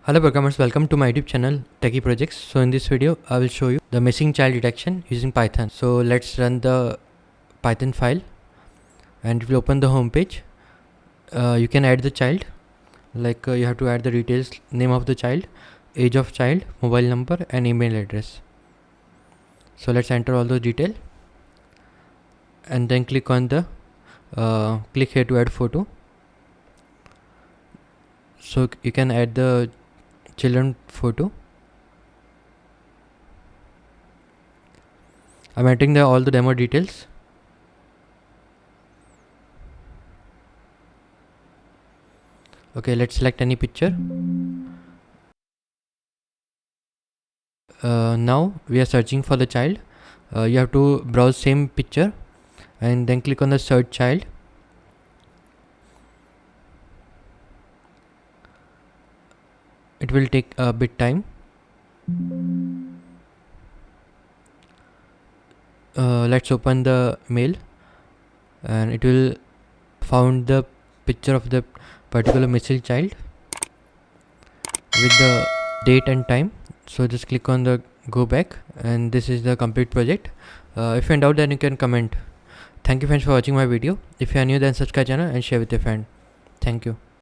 Hello programmers, welcome to my YouTube channel Techie Projects. So in this video I will show you the missing child detection using Python. So let's run the Python file and it will open the home page. You can add the child, you have to add the details: name of the child, age of child, mobile number and email address. So let's enter all those details and then click on the click here to add photo. So you can add the children photo. I'm entering all the demo details. Okay, let's select any picture. Now we are searching for the child. You have to browse same picture and then click on the search child. It will take a bit time. Let's open the mail and it will found the picture of the particular missing child with the date and time. So just click on the go back and this is the complete project. If you're in doubt, then you can comment. Thank you friends for watching my video. If you are new, then subscribe channel and share with your friend. Thank you.